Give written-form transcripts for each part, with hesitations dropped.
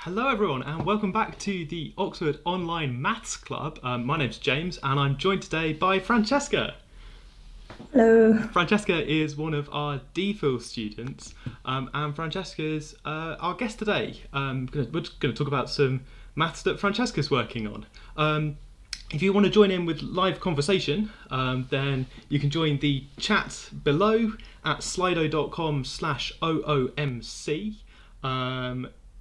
Hello everyone and welcome back to the Oxford Online Maths Club. My name's James and I'm joined today by Francesca. Hello. Francesca is one of our DPhil students and Francesca's our guest today. We're going to talk about some maths that Francesca's working on. If you want to join in with live conversation, then you can join the chat below at slido.com/OOMC.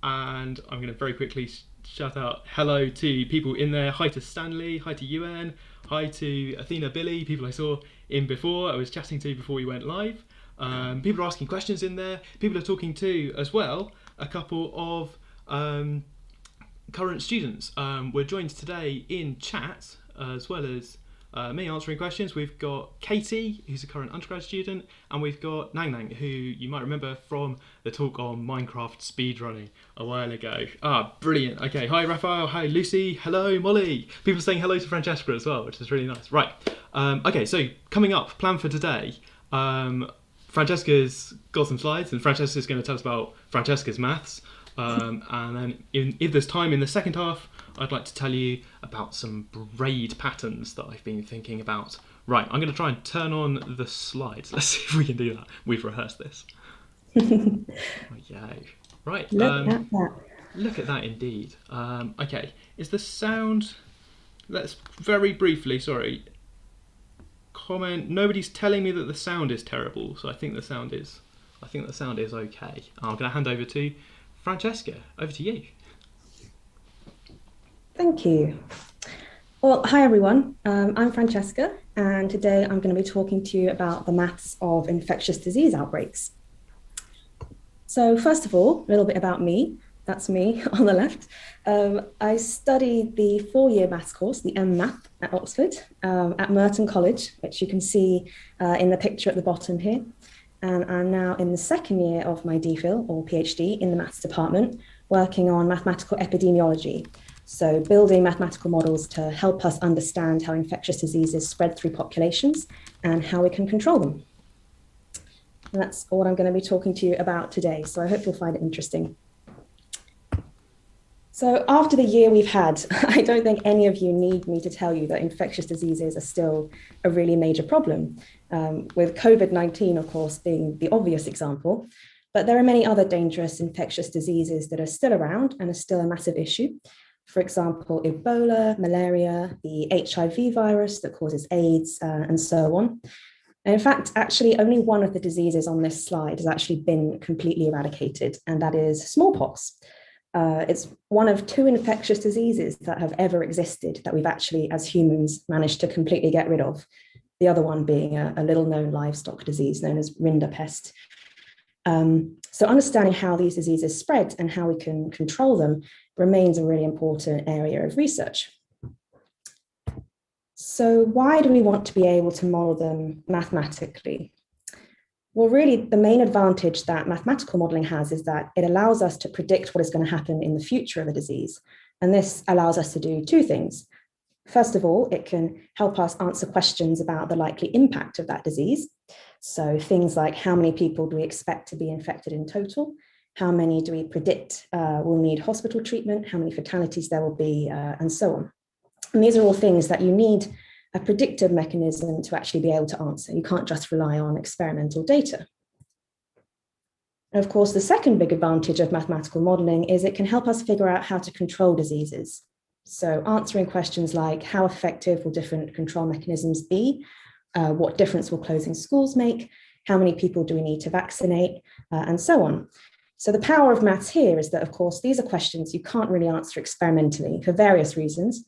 And I'm going to very quickly shout out hello to people in there. Hi to Stanley, hi to UN, hi to Athena Billy, people I saw in before, I was chatting to before we went live. People are asking questions in there. People are talking to, as well, a couple of current students. We're joined today in chat, as well as me answering questions. We've got Katie, who's a current undergrad student, and we've got Nang Nang, who you might remember from the talk on Minecraft speedrunning a while ago. Brilliant. Okay, hi Raphael, hi Lucy, hello Molly. People saying hello to Francesca as well, which is really nice. Right, okay, so coming up, plan for today. Francesca's got some slides, and Francesca's going to tell us about Francesca's maths. And then if there's time in the second half, I'd like to tell you about some braid patterns that I've been thinking about. Right, I'm going to try and turn on the slides. Let's see if we can do that. We've rehearsed this. Yay. Right. Look at that. Look at that indeed. Okay, is the sound... Let's very briefly, sorry, comment. Nobody's telling me that the sound is terrible, so I think the sound is okay. I'm going to hand over to Francesca. Over to you. Thank you. Well, hi everyone. I'm Francesca, and today I'm going to be talking to you about the maths of infectious disease outbreaks. So first of all, a little bit about me. That's me on the left. I studied the 4-year maths course, the MMath at Oxford, at Merton College, which you can see in the picture at the bottom here. And I'm now in the second year of my DPhil, or PhD, in the maths department, working on mathematical epidemiology. So building mathematical models to help us understand how infectious diseases spread through populations and how we can control them. And that's what I'm going to be talking to you about today. So I hope you'll find it interesting. So after the year we've had, I don't think any of you need me to tell you that infectious diseases are still a really major problem, with COVID-19, of course, being the obvious example. But there are many other dangerous infectious diseases that are still around and are still a massive issue. For example, Ebola, malaria, the HIV virus that causes AIDS, and so on. And in fact, actually, only one of the diseases on this slide has actually been completely eradicated, and that is smallpox. It's one of 2 infectious diseases that have ever existed that we've actually, as humans, managed to completely get rid of. The other one being a little-known livestock disease known as rinderpest. So understanding how these diseases spread and how we can control them remains a really important area of research. So why do we want to be able to model them mathematically? Well, really, the main advantage that mathematical modeling has is that it allows us to predict what is going to happen in the future of a disease. And this allows us to do 2 things. First of all, it can help us answer questions about the likely impact of that disease. So things like how many people do we expect to be infected in total? How many do we predict will need hospital treatment? How many fatalities there will be, and so on. And these are all things that you need a predictive mechanism to actually be able to answer. You can't just rely on experimental data. And of course, the second big advantage of mathematical modeling is it can help us figure out how to control diseases. So answering questions like how effective will different control mechanisms be? What difference will closing schools make? How many people do we need to vaccinate? And so on. So the power of maths here is that, of course, these are questions you can't really answer experimentally for various reasons.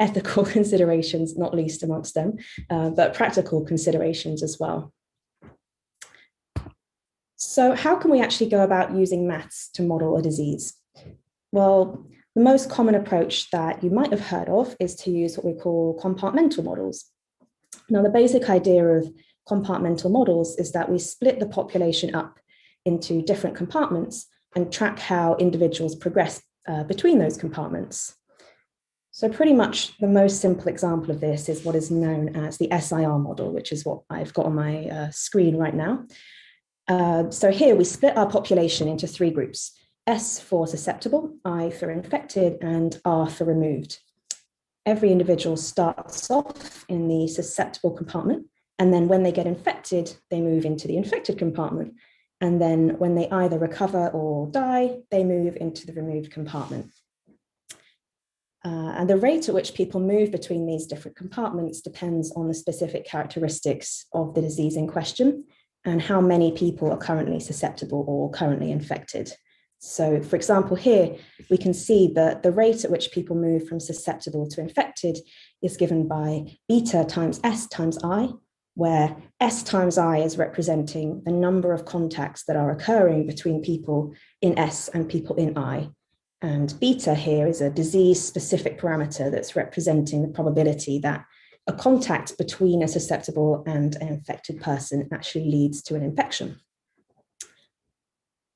Ethical considerations, not least amongst them, but practical considerations as well. So how can we actually go about using maths to model a disease? Well, the most common approach that you might have heard of is to use what we call compartmental models. Now, the basic idea of compartmental models is that we split the population up into different compartments and track how individuals progress between those compartments. So pretty much the most simple example of this is what is known as the SIR model, which is what I've got on my screen right now. So here we split our population into 3 groups, S for susceptible, I for infected, and R for removed. Every individual starts off in the susceptible compartment, and then when they get infected, they move into the infected compartment. And then when they either recover or die, they move into the removed compartment. And the rate at which people move between these different compartments depends on the specific characteristics of the disease in question and how many people are currently susceptible or currently infected. So, for example, here we can see that the rate at which people move from susceptible to infected is given by beta times S times I, where S times I is representing the number of contacts that are occurring between people in S and people in I. And beta here is a disease-specific parameter that's representing the probability that a contact between a susceptible and an infected person actually leads to an infection.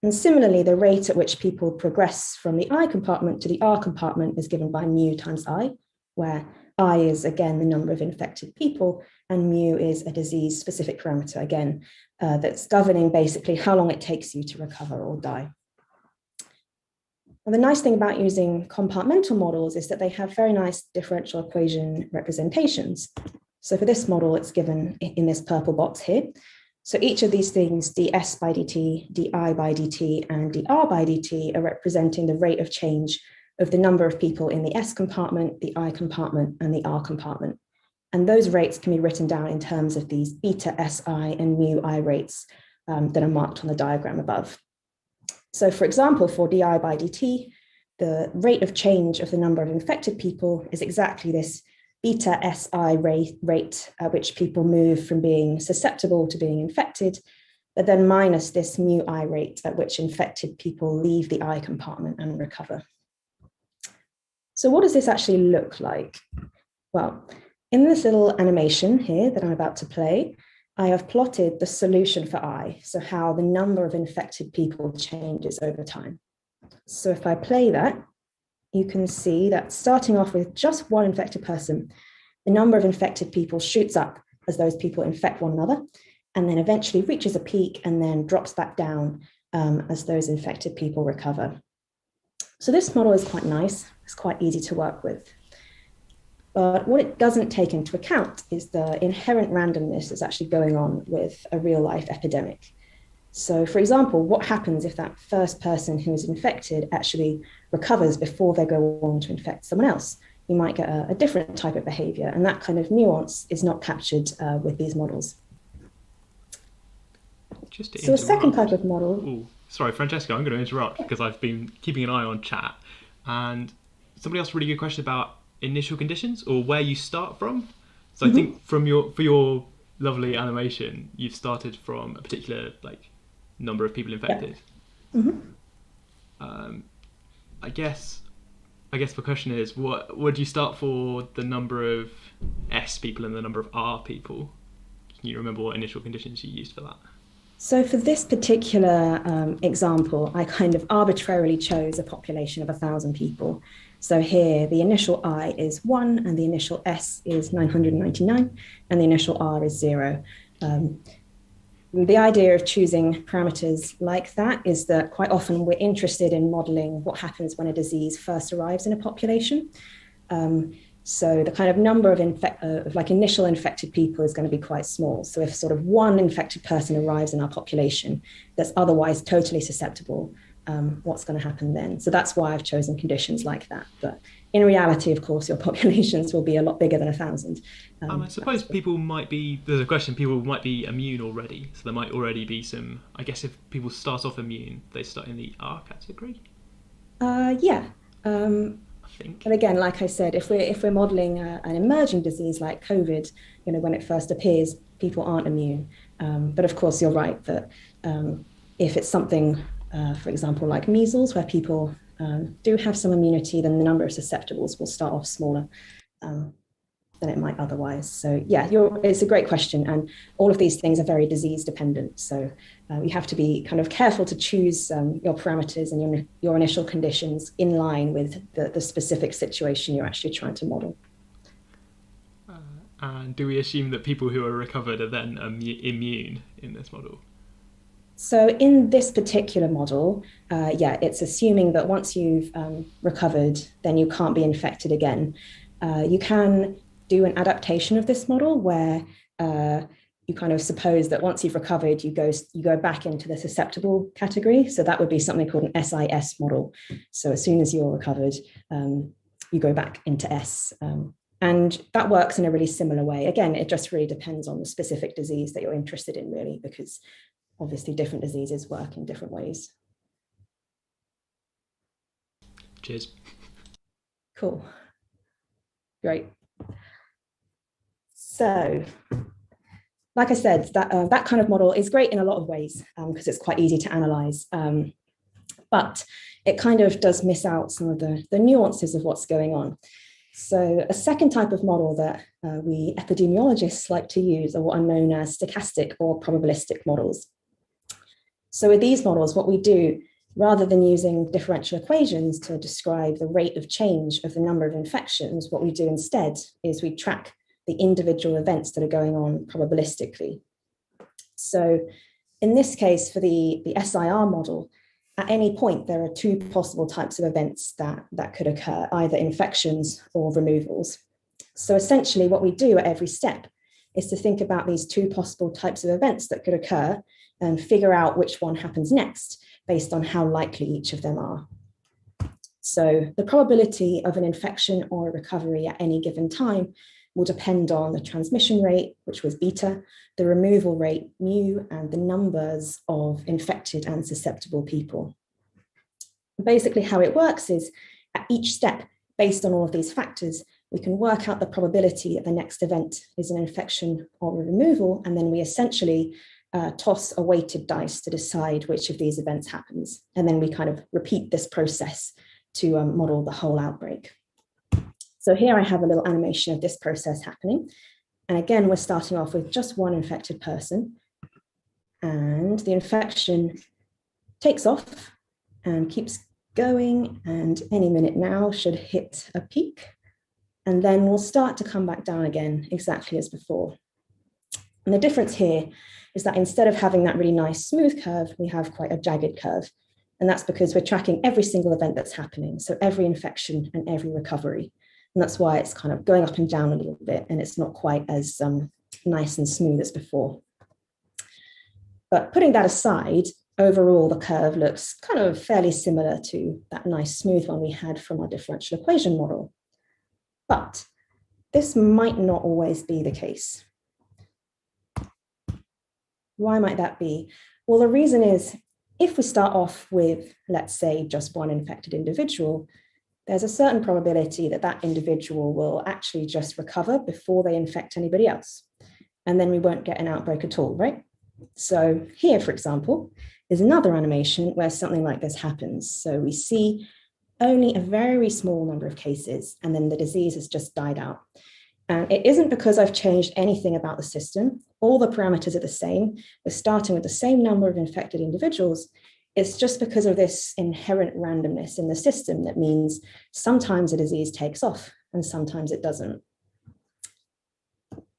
And similarly, the rate at which people progress from the I compartment to the R compartment is given by mu times I, where I is, again, the number of infected people, and mu is a disease-specific parameter, again, that's governing basically how long it takes you to recover or die. And the nice thing about using compartmental models is that they have very nice differential equation representations. So for this model, it's given in this purple box here. So each of these things, ds by dt, di by dt, and dr by dt, are representing the rate of change of the number of people in the S compartment, the I compartment, and the R compartment. And those rates can be written down in terms of these beta Si and mu I rates that are marked on the diagram above. So for example, for di by dt, the rate of change of the number of infected people is exactly this beta Si rate at which people move from being susceptible to being infected, but then minus this mu I rate at which infected people leave the I compartment and recover. So what does this actually look like? Well, in this little animation here that I'm about to play, I have plotted the solution for I, so how the number of infected people changes over time. So if I play that, you can see that starting off with just one infected person, the number of infected people shoots up as those people infect one another, and then eventually reaches a peak and then drops back down as those infected people recover. So this model is quite nice. It's quite easy to work with. But what it doesn't take into account is the inherent randomness that's actually going on with a real life epidemic. So for example, what happens if that first person who is infected actually recovers before they go on to infect someone else? You might get a different type of behavior, and that kind of nuance is not captured with these models. So a second type of model. Ooh, sorry, Francesca, I'm going to interrupt because I've been keeping an eye on chat, and somebody asked a really good question about initial conditions or where you start from. So I think for your lovely animation, you've started from a particular number of people infected. Yeah. I guess the question is, what would you start for the number of S people and the number of R people? Can you remember what initial conditions you used for that? So for this particular example, I kind of arbitrarily chose a population of 1,000 people. So here, the initial I is 1, and the initial S is 999, and the initial R is 0. The idea of choosing parameters like that is that quite often we're interested in modeling what happens when a disease first arrives in a population. So the kind of number of initial infected people is going to be quite small. So if sort of one infected person arrives in our population that's otherwise totally susceptible, what's going to happen then? So that's why I've chosen conditions like that. But in reality, of course, your populations will be a lot bigger than 1,000. I suppose people might be immune already. So there might already be some, I guess if people start off immune, they start in the R category? Yeah. I think. But again, like I said, if we're modeling an emerging disease like COVID, when it first appears, people aren't immune. But of course, you're right that if it's something, for example, like measles, where people do have some immunity, then the number of susceptibles will start off smaller than it might otherwise. So yeah, it's a great question. And all of these things are very disease dependent. So you have to be kind of careful to choose your parameters and your initial conditions in line with the specific situation you're actually trying to model. And do we assume that people who are recovered are then immune in this model? So in this particular model, it's assuming that once you've recovered, then you can't be infected again. You can do an adaptation of this model where you kind of suppose that once you've recovered, you go back into the susceptible category. So that would be something called an SIS model. So as soon as you're recovered, you go back into S. And that works in a really similar way. Again, it just really depends on the specific disease that you're interested in, really, because obviously different diseases work in different ways. Cheers. Cool. Great. So, like I said, that kind of model is great in a lot of ways because it's quite easy to analyze. But it kind of does miss out some of the nuances of what's going on. So a second type of model that we epidemiologists like to use are what are known as stochastic or probabilistic models. So with these models, what we do, rather than using differential equations to describe the rate of change of the number of infections, what we do instead is we track the individual events that are going on probabilistically. So in this case, for the SIR model, at any point, there are two possible types of events that could occur, either infections or removals. So essentially what we do at every step is to think about these two possible types of events that could occur and figure out which one happens next based on how likely each of them are. So the probability of an infection or a recovery at any given time will depend on the transmission rate, which was beta, the removal rate, mu, and the numbers of infected and susceptible people. Basically, how it works is at each step, based on all of these factors, we can work out the probability that the next event is an infection or a removal, and then we essentially toss a weighted dice to decide which of these events happens. And then we kind of repeat this process to model the whole outbreak. So here I have a little animation of this process happening. And again, we're starting off with just one infected person. And the infection takes off and keeps going. And any minute now should hit a peak. And then we'll start to come back down again, exactly as before. And the difference here is that instead of having that really nice smooth curve, we have quite a jagged curve. And that's because we're tracking every single event that's happening. So every infection and every recovery. And that's why it's kind of going up and down a little bit, and it's not quite as nice and smooth as before. But putting that aside, overall, the curve looks kind of fairly similar to that nice smooth one we had from our differential equation model. But this might not always be the case. Why might that be? Well, the reason is if we start off with, let's say, just one infected individual, there's a certain probability that that individual will actually just recover before they infect anybody else. And then we won't get an outbreak at all, right? So here, for example, is another animation where something like this happens. So we see only a very small number of cases, and then the disease has just died out. And it isn't because I've changed anything about the system. All the parameters are the same. We're starting with the same number of infected individuals. It's just because of this inherent randomness in the system that means sometimes a disease takes off and sometimes it doesn't.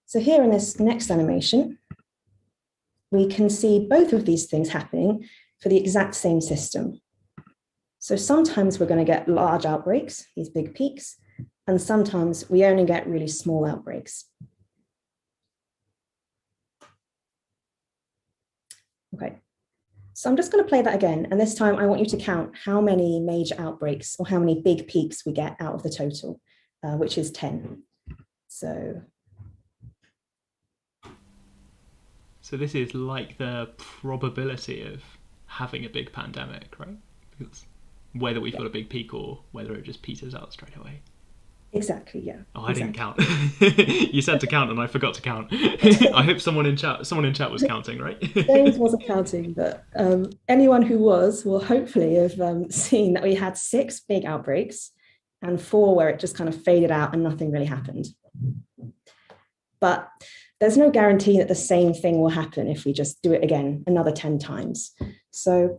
So here in this next animation, we can see both of these things happening for the exact same system. So sometimes we're going to get large outbreaks, these big peaks, and sometimes we only get really small outbreaks. Okay. So I'm just going to play that again. And this time I want you to count how many major outbreaks or how many big peaks we get out of the total, which is 10. So this is like the probability of having a big pandemic, right? Because whether we've got a big peak or whether it just peters out straight away. Exactly, yeah. Oh, I didn't count. You said to count and I forgot to count. I hope someone in chat was counting, right? James wasn't counting, but anyone who was will hopefully have seen that we had 6 big outbreaks and 4 where it just kind of faded out and nothing really happened. But there's no guarantee that the same thing will happen if we just do it again another 10 times. So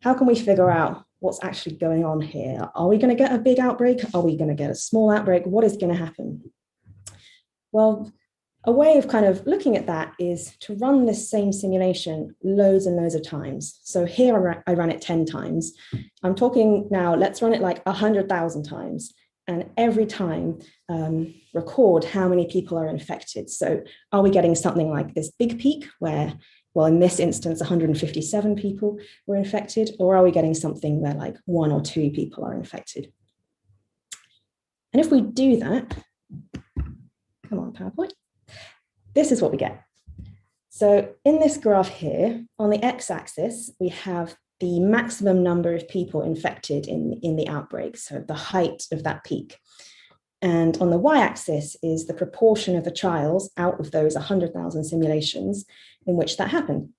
how can we figure out what's actually going on here? Are we going to get a big outbreak? Are we going to get a small outbreak? What is going to happen? Well, A way of kind of looking at that is to run this same simulation loads and loads of times. So here I ran it 10 times. I'm talking now, let's run it like 100,000 times. And every time record how many people are infected. So are we getting something like this big peak where, well, in this instance, 157 people were infected, or are we getting something where like 1 or 2 people are infected? And if we do that, come on, PowerPoint. This is what we get. So in this graph here, on the x-axis, we have the maximum number of people infected in the outbreak, so the height of that peak. And on the y-axis is the proportion of the trials out of those 100,000 simulations in which that happened.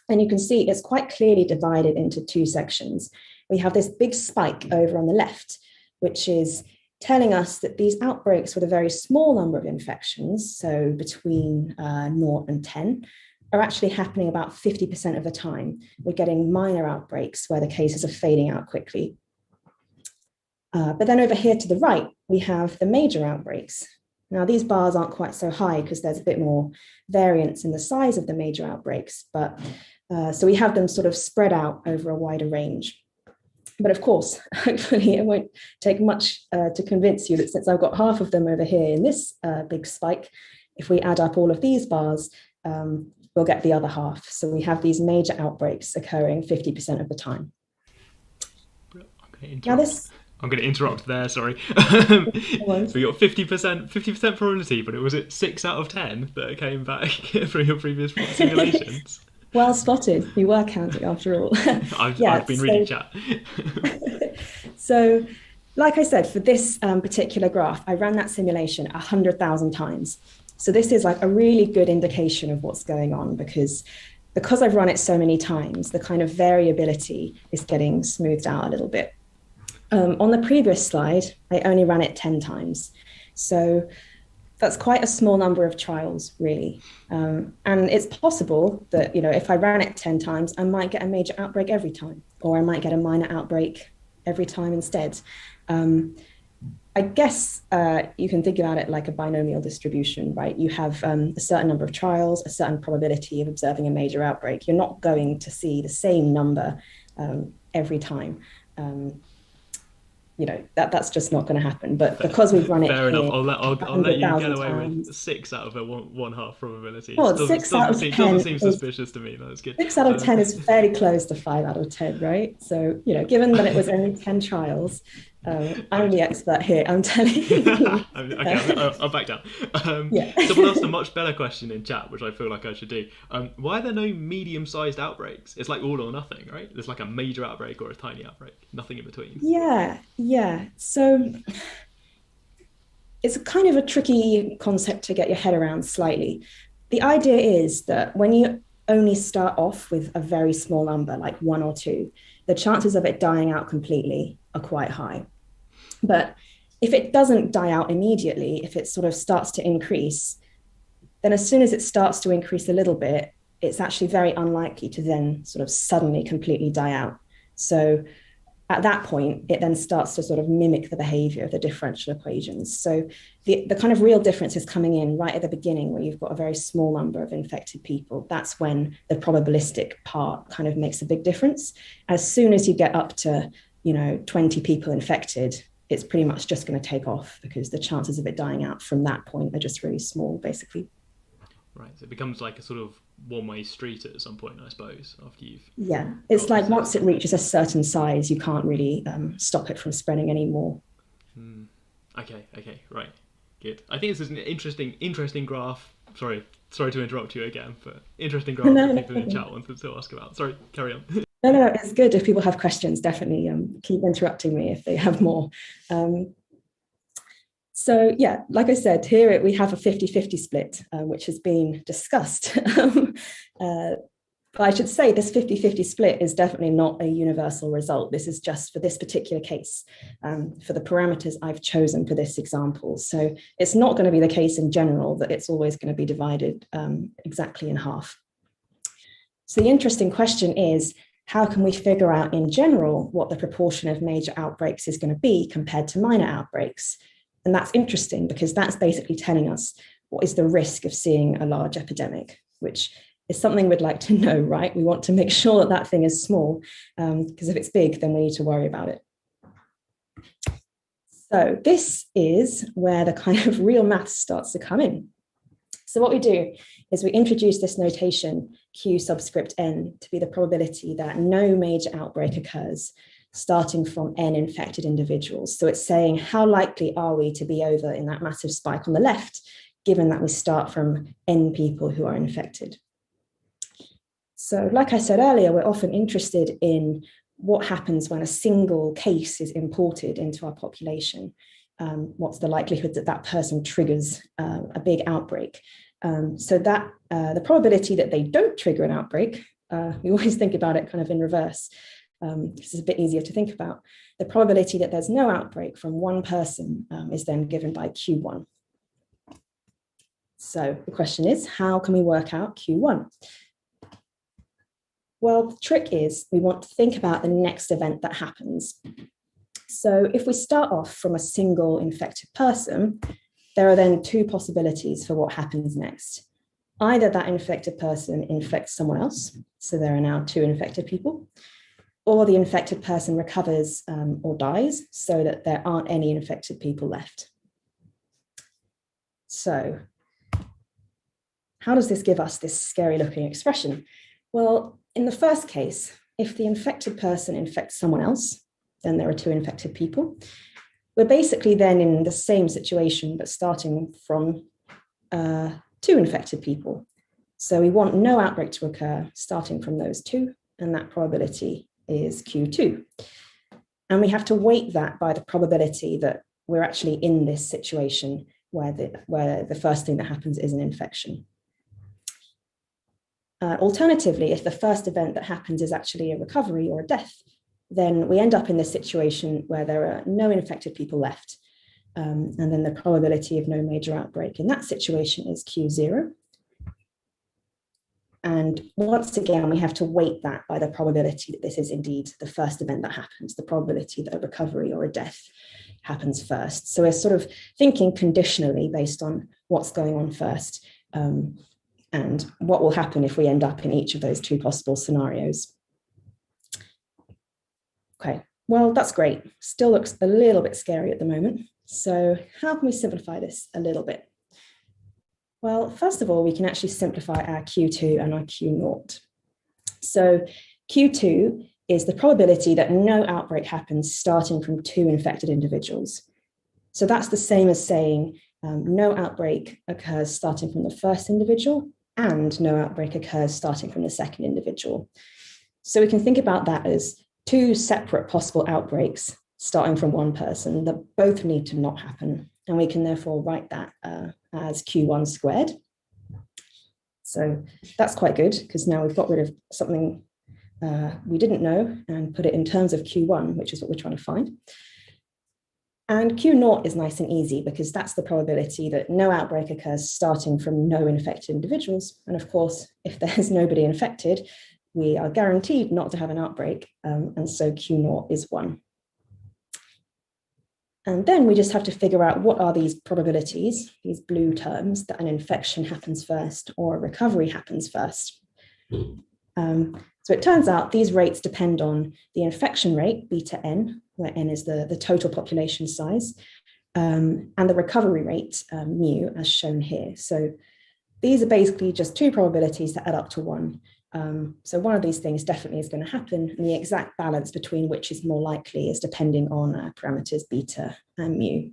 And you can see it's quite clearly divided into 2 sections. We have this big spike over on the left, which is telling us that these outbreaks with a very small number of infections, so between 0 and 10, are actually happening about 50% of the time. We're getting minor outbreaks where the cases are fading out quickly. But then over here to the right, we have the major outbreaks. Now, these bars aren't quite so high because there's a bit more variance in the size of the major outbreaks, but so we have them sort of spread out over a wider range. But of course, hopefully it won't take much to convince you that since I've got half of them over here in this big spike, if we add up all of these bars, we'll get the other half. So we have these major outbreaks occurring 50% of the time. I'm going to interrupt there, sorry. So you got 50% probability, but it was it 6 out of 10 that came back from your previous simulations? Well spotted. We were counting after all. I've been reading chat. So, like I said, for this particular graph, I ran that simulation 100,000 times. So this is like a really good indication of what's going on because I've run it so many times, the kind of variability is getting smoothed out a little bit. On the previous slide, I only ran it 10 times. So that's quite a small number of trials, really. And it's possible that, if I ran it 10 times, I might get a major outbreak every time, or I might get a minor outbreak every time instead. I guess you can think about it like a binomial distribution, right? You have a certain number of trials, a certain probability of observing a major outbreak. You're not going to see the same number every time. That's just not going to happen. But because we've run it fair enough, I'll let you get away times, with 6 out of a one half probability. Well, 6 out of 10 doesn't seem suspicious to me. That's good. 6 out of 10 is fairly close to 5 out of 10, right? So given that it was only 10 trials, I'm the expert here. I'm telling you. Okay, I'll back down. Someone asked a much better question in chat, which I feel like I should do. Why are there no medium-sized outbreaks? It's like all or nothing, right? There's like a major outbreak or a tiny outbreak, nothing in between. Yeah. So it's kind of a tricky concept to get your head around slightly. The idea is that when you only start off with a very small number, like 1 or 2, the chances of it dying out completely are quite high. But if it doesn't die out immediately, if it sort of starts to increase, then as soon as it starts to increase a little bit, it's actually very unlikely to then sort of suddenly completely die out. So at that point, it then starts to sort of mimic the behavior of the differential equations. So the kind of real difference is coming in right at the beginning where you've got a very small number of infected people. That's when the probabilistic part kind of makes a big difference. As soon as you get up to, 20 people infected, it's pretty much just going to take off because the chances of it dying out from that point are just really small, basically. Right, so it becomes like a sort of one-way street at some point, I suppose, after you've... Yeah, it's like once it reaches a certain size, you can't really stop it from spreading anymore. Okay, right, good. I think this is an interesting graph. Sorry to interrupt you again, but interesting graph that people in the chat wanted to ask about. Sorry, carry on. No, it's good. If people have questions, definitely keep interrupting me if they have more. So yeah, like I said, here we have a 50-50 split, which has been discussed. But I should say this 50-50 split is definitely not a universal result. This is just for this particular case, for the parameters I've chosen for this example. So it's not going to be the case in general that it's always going to be divided exactly in half. So the interesting question is, how can we figure out in general what the proportion of major outbreaks is going to be compared to minor outbreaks? And that's interesting because that's basically telling us what is the risk of seeing a large epidemic, which is something we'd like to know, right? We want to make sure that that thing is small, because if it's big, then we need to worry about it. So this is where the kind of real maths starts to come in. So what we do is we introduce this notation Q subscript n to be the probability that no major outbreak occurs starting from n infected individuals. So it's saying how likely are we to be over in that massive spike on the left, given that we start from n people who are infected. So like I said earlier, we're often interested in what happens when a single case is imported into our population. What's the likelihood that that person triggers a big outbreak? So that the probability that they don't trigger an outbreak, we always think about it kind of in reverse. This is a bit easier to think about. The probability that there's no outbreak from one person is then given by Q1. So the question is, how can we work out Q1? Well, the trick is we want to think about the next event that happens. So if we start off from a single infected person, there are then two possibilities for what happens next. Either that infected person infects someone else, so there are now two infected people, or the infected person recovers or dies so that there aren't any infected people left. So how does this give us this scary looking expression? Well, in the first case, if the infected person infects someone else, then there are two infected people. We're basically then in the same situation, but starting from two infected people. So we want no outbreak to occur starting from those two, and that probability is Q2. And we have to weight that by the probability that we're actually in this situation where the first thing that happens is an infection. Alternatively, if the first event that happens is actually a recovery or a death, then we end up in this situation where there are no infected people left. And then the probability of no major outbreak in that situation is Q0. And once again, we have to weight that by the probability that this is indeed the first event that happens, the probability that a recovery or a death happens first. So we're sort of thinking conditionally based on what's going on first. And what will happen if we end up in each of those two possible scenarios. Okay, well, that's great. Still looks a little bit scary at the moment. So how can we simplify this a little bit? Well, first of all, we can actually simplify our Q2 and our Q0. So Q2 is the probability that no outbreak happens starting from two infected individuals. So that's the same as saying no outbreak occurs starting from the first individual and no outbreak occurs starting from the second individual. So we can think about that as two separate possible outbreaks starting from one person that both need to not happen. And we can therefore write that as Q1 squared. So that's quite good because now we've got rid of something we didn't know and put it in terms of Q1, which is what we're trying to find. And Q0 is nice and easy because that's the probability that no outbreak occurs starting from no infected individuals. And of course, if there's nobody infected, we are guaranteed not to have an outbreak. And so Q0 is 1. And then we just have to figure out what are these probabilities, these blue terms, that an infection happens first or a recovery happens first. So it turns out these rates depend on the infection rate, beta n, where n is the total population size, and the recovery rate, mu, as shown here. So these are basically just two probabilities that add up to 1. So one of these things definitely is going to happen, and the exact balance between which is more likely is depending on parameters beta and mu.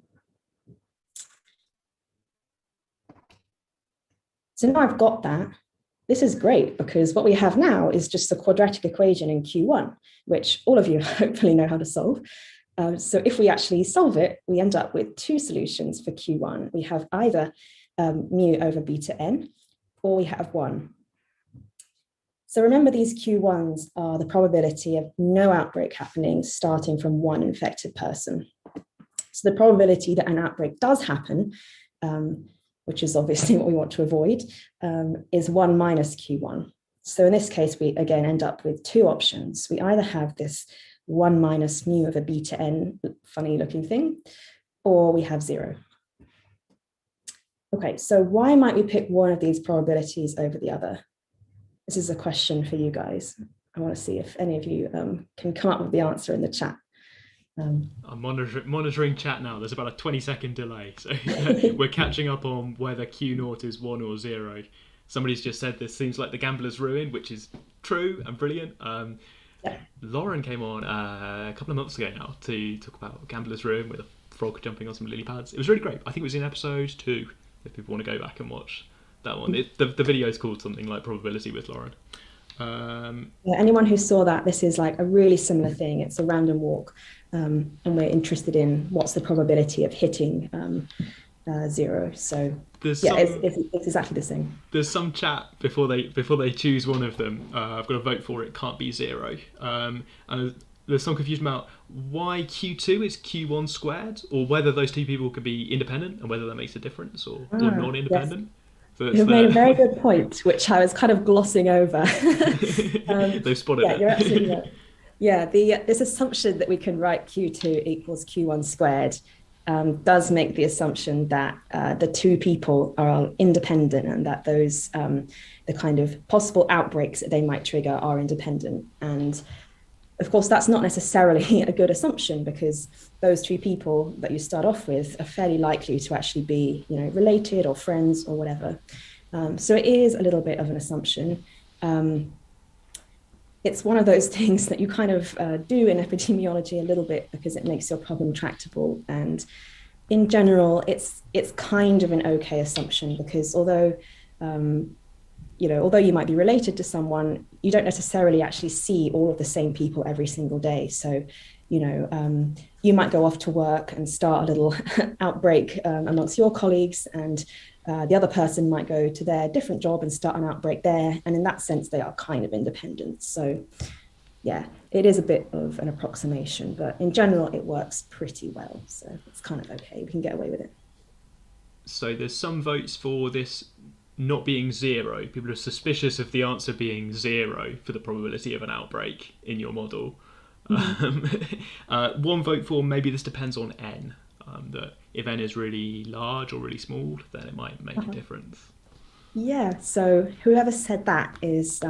So now I've got that. This is great because what we have now is just the quadratic equation in Q1, which all of you hopefully know how to solve. So if we actually solve it, we end up with two solutions for Q1. We have either mu over beta n, or we have 1. So remember, these Q1s are the probability of no outbreak happening starting from one infected person. So the probability that an outbreak does happen, which is obviously what we want to avoid, is 1 minus Q1. So in this case, we again end up with two options. We either have this 1 minus mu over beta n, funny looking thing, or we have 0. Okay, so why might we pick one of these probabilities over the other? This is a question for you guys. I want to see if any of you can come up with the answer in the chat. I'm monitoring chat now. There's about a 20-second delay, so we're catching up on whether Q0 is 1 or 0. Somebody's just said this seems like the gambler's ruin, which is true and brilliant. Lauren came on a couple of months ago now to talk about gambler's ruin with a frog jumping on some lily pads. It was really great. I think it was in episode 2, if people want to go back and watch that one. The video is called something like Probability with Lauren. Anyone who saw that, this is like a really similar thing. It's a random walk, and we're interested in what's the probability of hitting 0. So it's exactly the same. There's some chat before they choose one of them. I've got to vote for it. Can't be 0. And there's some confusion about why Q2 is Q1 squared, or whether those two people could be independent and whether that makes a difference, or non-independent. Yes. You've made a very good point, which I was kind of glossing over. They've spotted it. You're absolutely right. Yeah, this assumption that we can write Q2 equals Q1 squared does make the assumption that the two people are independent, and that those the kind of possible outbreaks that they might trigger are independent. And of course, that's not necessarily a good assumption, because those two people that you start off with are fairly likely to actually be, related or friends or whatever. So it is a little bit of an assumption. It's one of those things that you kind of do in epidemiology a little bit, because it makes your problem tractable. And in general, it's kind of an okay assumption, because although you might be related to someone, you don't necessarily actually see all of the same people every single day. So, you might go off to work and start a little outbreak amongst your colleagues, and the other person might go to their different job and start an outbreak there. And in that sense, they are kind of independent. So yeah, it is a bit of an approximation, but in general, it works pretty well. So it's kind of okay. We can get away with it. So there's some votes for this not being 0. People are suspicious of the answer being 0 for the probability of an outbreak in your model. One vote for maybe this depends on n, that if n is really large or really small, then it might make a difference. Yeah, so whoever said that is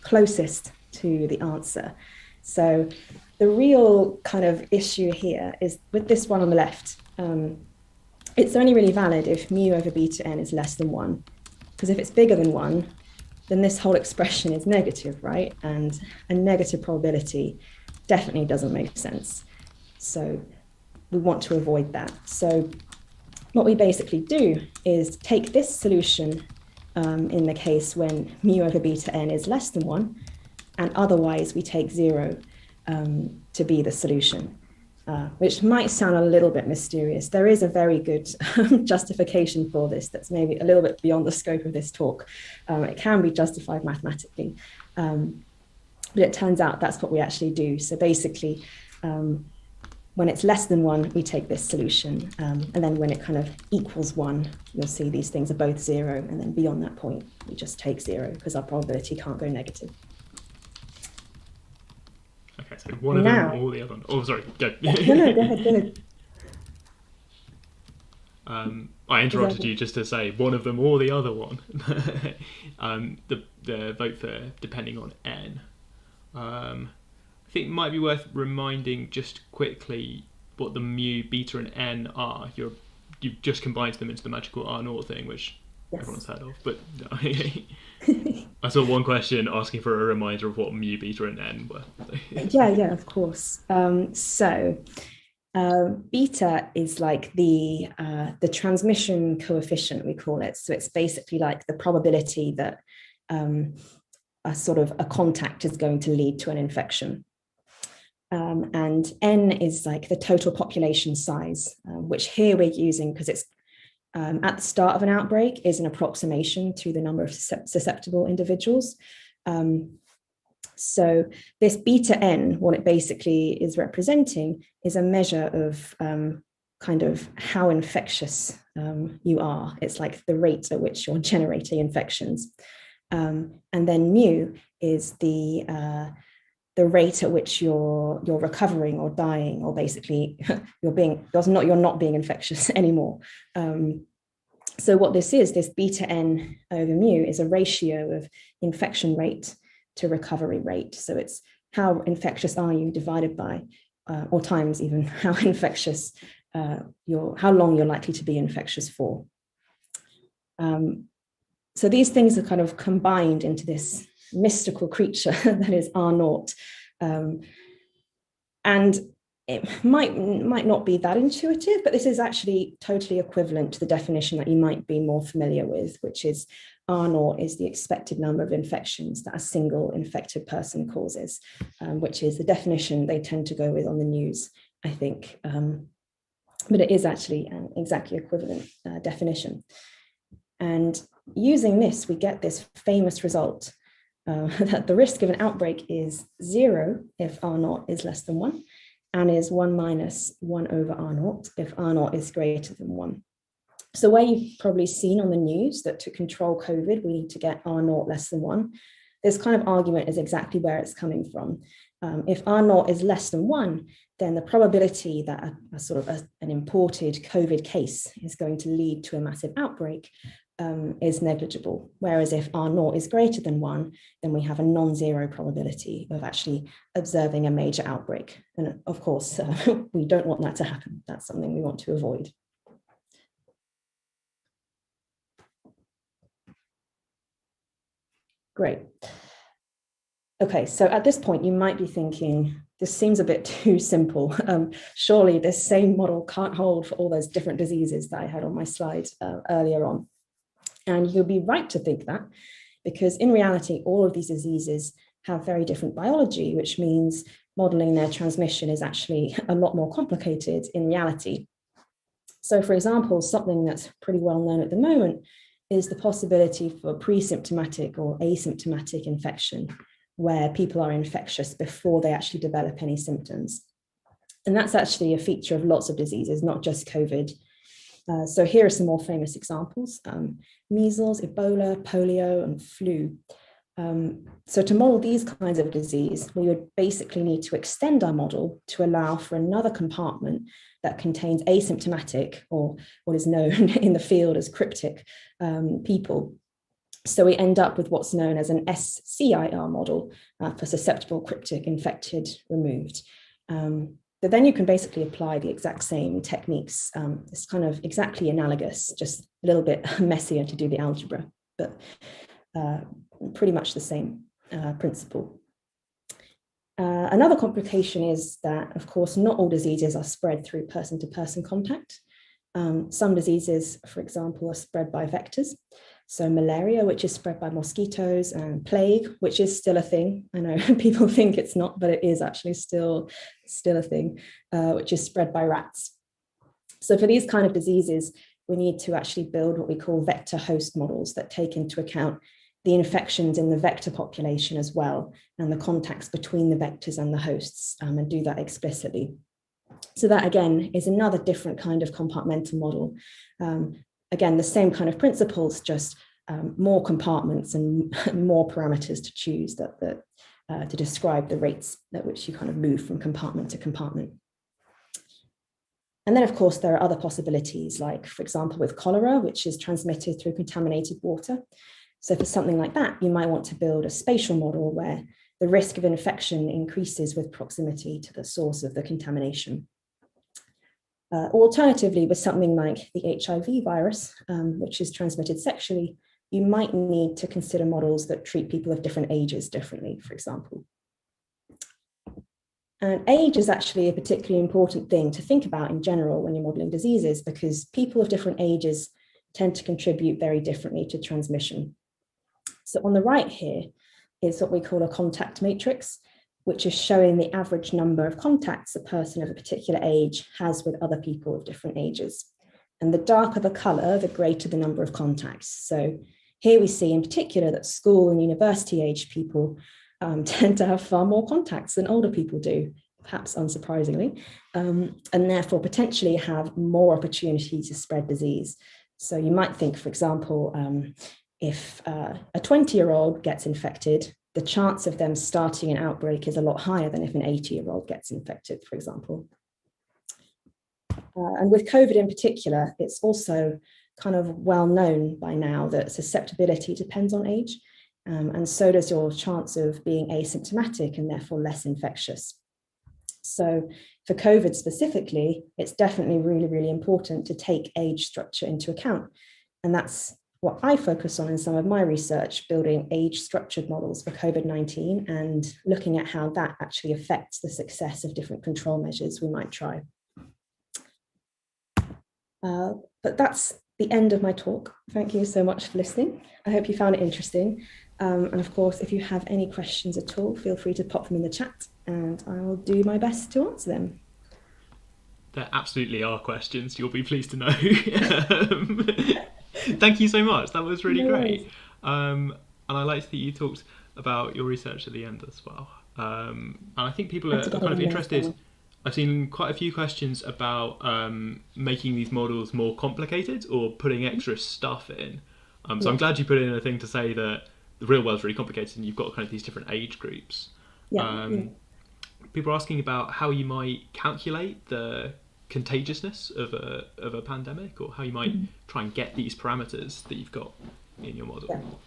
closest to the answer. So the real kind of issue here is with this one on the left. It's only really valid if mu over beta n is less than 1. Because if it's bigger than 1, then this whole expression is negative, right? And a negative probability definitely doesn't make sense. So we want to avoid that. So what we basically do is take this solution in the case when mu over beta n is less than 1, and otherwise we take 0 to be the solution. Which might sound a little bit mysterious. There is a very good justification for this that's maybe a little bit beyond the scope of this talk. It can be justified mathematically, but it turns out that's what we actually do. So basically, when it's less than 1, we take this solution, and then when it kind of equals 1, you'll see these things are both 0, and then beyond that point, we just take 0 because our probability can't go negative. Okay, so one of them or the other one. Oh, sorry, go. No, go ahead. I interrupted you just to say one of them or the other one. The vote for depending on n. I think it might be worth reminding just quickly what the mu, beta, and n are. You've just combined them into the magical R0 thing, which everyone's heard of. But I saw one question asking for a reminder of what mu, beta, and n were. Yeah, of course. So beta is like the transmission coefficient, we call it. So it's basically like the probability that a contact is going to lead to an infection. And n is like the total population size, which here we're using because it's at the start of an outbreak is an approximation to the number of susceptible individuals. So this beta n, what it basically is representing is a measure of kind of how infectious you are. It's like the rate at which you're generating infections. And then mu is the rate at which you're recovering or dying, or basically you're not being infectious anymore. So what this is, this beta n over mu, is a ratio of infection rate to recovery rate. So it's how infectious are you divided by, or times even how infectious how long you're likely to be infectious for. So these things are kind of combined into this mystical creature that is R0. And it might not be that intuitive, but this is actually totally equivalent to the definition that you might be more familiar with, which is R0 is the expected number of infections that a single infected person causes, which is the definition they tend to go with on the news, I think. But it is actually an exactly equivalent definition. And using this, we get this famous result that the risk of an outbreak is 0 if R0 is less than 1, and is 1 minus 1 over R0 if R0 is greater than 1. So where you've probably seen on the news that to control COVID, we need to get R0 less than 1, this kind of argument is exactly where it's coming from. If R0 is less than 1, then the probability that an imported COVID case is going to lead to a massive outbreak is negligible. Whereas if R0 is greater than 1, then we have a non-zero probability of actually observing a major outbreak. And of course, we don't want that to happen. That's something we want to avoid. Great. Okay, so at this point, you might be thinking, this seems a bit too simple. Surely this same model can't hold for all those different diseases that I had on my slide earlier on. And you'll be right to think that, because in reality, all of these diseases have very different biology, which means modeling their transmission is actually a lot more complicated in reality. So for example, something that's pretty well known at the moment is the possibility for pre-symptomatic or asymptomatic infection, where people are infectious before they actually develop any symptoms. And that's actually a feature of lots of diseases, not just COVID. So here are some more famous examples: measles, Ebola, polio, and flu. So to model these kinds of disease, we would basically need to extend our model to allow for another compartment that contains asymptomatic, or what is known in the field as cryptic, people. So we end up with what's known as an SCIR model for susceptible, cryptic, infected, removed. But then you can basically apply the exact same techniques. It's kind of exactly analogous, just a little bit messier to do the algebra, but pretty much the same principle. Another complication is that, of course, not all diseases are spread through person-to-person contact. Some diseases, for example, are spread by vectors. So malaria, which is spread by mosquitoes, and plague, which is still a thing. I know people think it's not, but it is actually still a thing, which is spread by rats. So for these kind of diseases, we need to actually build what we call vector host models that take into account the infections in the vector population as well, and the contacts between the vectors and the hosts, and do that explicitly. So that, again, is another different kind of compartmental model. Again, the same kind of principles, just more compartments and more parameters to choose to describe the rates at which you kind of move from compartment to compartment. And then, of course, there are other possibilities, like, for example, with cholera, which is transmitted through contaminated water. So for something like that, you might want to build a spatial model where the risk of infection increases with proximity to the source of the contamination. Alternatively, with something like the HIV virus, which is transmitted sexually, you might need to consider models that treat people of different ages differently, for example. And age is actually a particularly important thing to think about in general when you're modeling diseases, because people of different ages tend to contribute very differently to transmission. So on the right here is what we call a contact matrix, which is showing the average number of contacts a person of a particular age has with other people of different ages. And the darker the color, the greater the number of contacts. So here we see in particular that school and university age people tend to have far more contacts than older people do, perhaps unsurprisingly, and therefore potentially have more opportunity to spread disease. So you might think, for example, if a 20-year-old gets infected, the chance of them starting an outbreak is a lot higher than if an 80-year-old gets infected, for example. And with COVID in particular, it's also kind of well known by now that susceptibility depends on age, and so does your chance of being asymptomatic and therefore less infectious. So for COVID specifically, it's definitely really, really important to take age structure into account. And that's what I focus on in some of my research, building age-structured models for COVID-19 and looking at how that actually affects the success of different control measures we might try. But that's the end of my talk. Thank you so much for listening. I hope you found it interesting. And of course, if you have any questions at all, feel free to pop them in the chat and I'll do my best to answer them. There absolutely are questions, you'll be pleased to know. Thank you so much, that was really great. And I liked that you talked about your research at the end as well. And I think people are kind of interested. I've seen quite a few questions about making these models more complicated or putting extra stuff in. So I'm glad you put in a thing to say that the real world's really complicated and you've got kind of these different age groups. People are asking about how you might calculate the contagiousness of a pandemic, or how you might try and get these parameters that you've got in your model.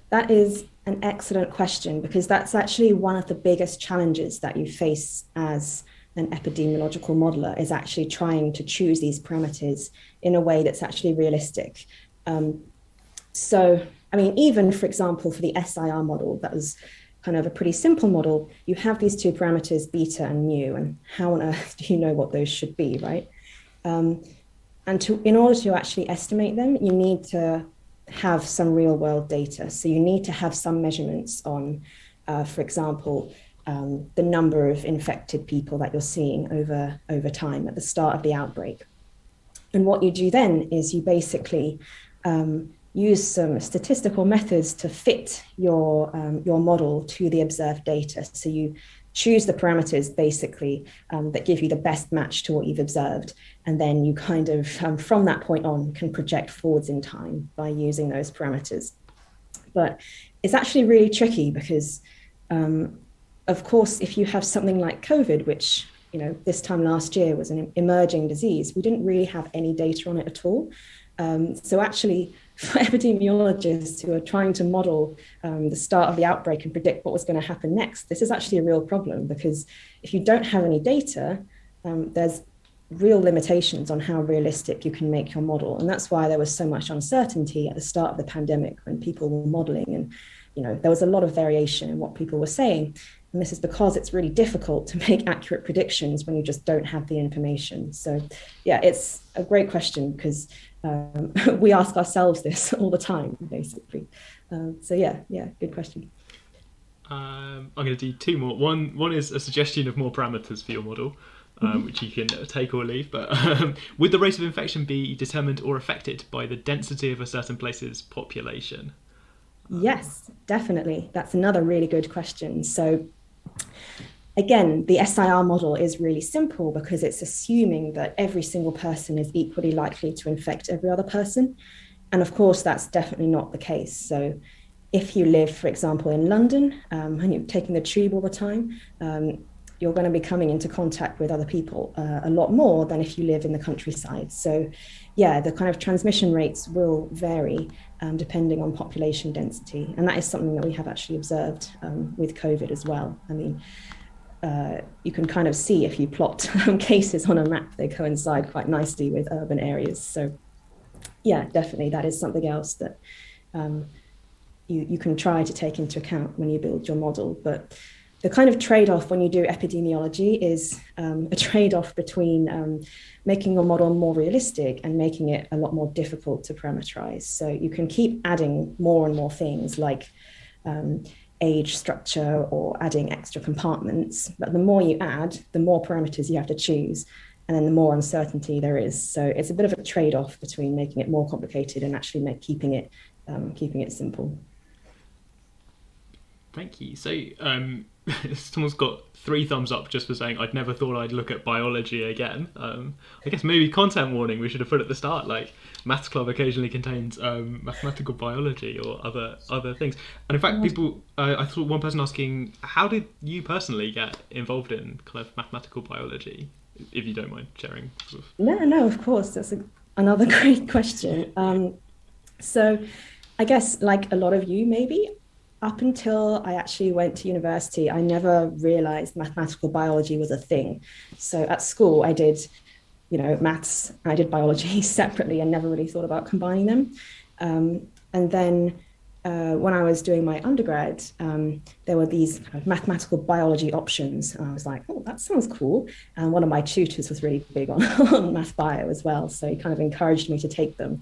That is an excellent question, because that's actually one of the biggest challenges that you face as an epidemiological modeler, is actually trying to choose these parameters in a way that's actually realistic. So, I mean, even for example, for the SIR model, that was kind of a pretty simple model. You have these two parameters, beta and mu, and how on earth do you know what those should be, right? And in order to actually estimate them, you need to have some real world data. So you need to have some measurements on, for example, the number of infected people that you're seeing over time at the start of the outbreak. And what you do then is you basically use some statistical methods to fit your model to the observed data. So you choose the parameters basically that give you the best match to what you've observed. And then you kind of, from that point on, can project forwards in time by using those parameters. But it's actually really tricky because, of course, if you have something like COVID, which, you know, this time last year was an emerging disease, we didn't really have any data on it at all. So actually, for epidemiologists who are trying to model the start of the outbreak and predict what was going to happen next, this is actually a real problem, because if you don't have any data, there's real limitations on how realistic you can make your model. And that's why there was so much uncertainty at the start of the pandemic when people were modeling, and you know, there was a lot of variation in what people were saying. And this is because it's really difficult to make accurate predictions when you just don't have the information. So yeah, it's a great question, because we ask ourselves this all the time, basically. So yeah, good question. I'm going to do two more. One is a suggestion of more parameters for your model, which you can take or leave. But would the rate of infection be determined or affected by the density of a certain place's population? Yes, definitely. That's another really good question. So again, the SIR model is really simple because it's assuming that every single person is equally likely to infect every other person. And of course, that's definitely not the case. So if you live, for example, in London, and you're taking the tube all the time, you're going to be coming into contact with other people a lot more than if you live in the countryside. So yeah, the kind of transmission rates will vary depending on population density. And that is something that we have actually observed with COVID as well. I mean, you can kind of see if you plot cases on a map, they coincide quite nicely with urban areas. So yeah, definitely that is something else that you can try to take into account when you build your model. But the kind of trade-off when you do epidemiology is a trade-off between making your model more realistic and making it a lot more difficult to parameterize. So you can keep adding more and more things like age structure or adding extra compartments, but the more you add, the more parameters you have to choose, and then the more uncertainty there is. So it's a bit of a trade-off between making it more complicated and actually keeping it simple. Thank you. So someone's got 3 thumbs up just for saying, I'd never thought I'd look at biology again. I guess maybe content warning we should have put at the start, like Maths Club occasionally contains mathematical biology or other things. And in fact, people, I thought one person asking, how did you personally get involved in kind of mathematical biology, if you don't mind sharing? No, of course. That's a another great question. So I guess like a lot of you, maybe up until I actually went to university, I never realized mathematical biology was a thing. So at school, I did, maths, I did biology separately and never really thought about combining them. And then when I was doing my undergrad, there were these kind of mathematical biology options. And I was like, oh, that sounds cool. And one of my tutors was really big on, on math bio as well. So he kind of encouraged me to take them.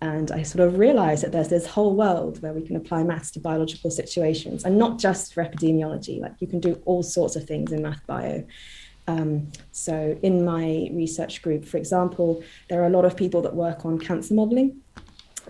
And I sort of realized that there's this whole world where we can apply maths to biological situations, and not just for epidemiology. Like you can do all sorts of things in math bio. So in my research group, for example, there are a lot of people that work on cancer modeling.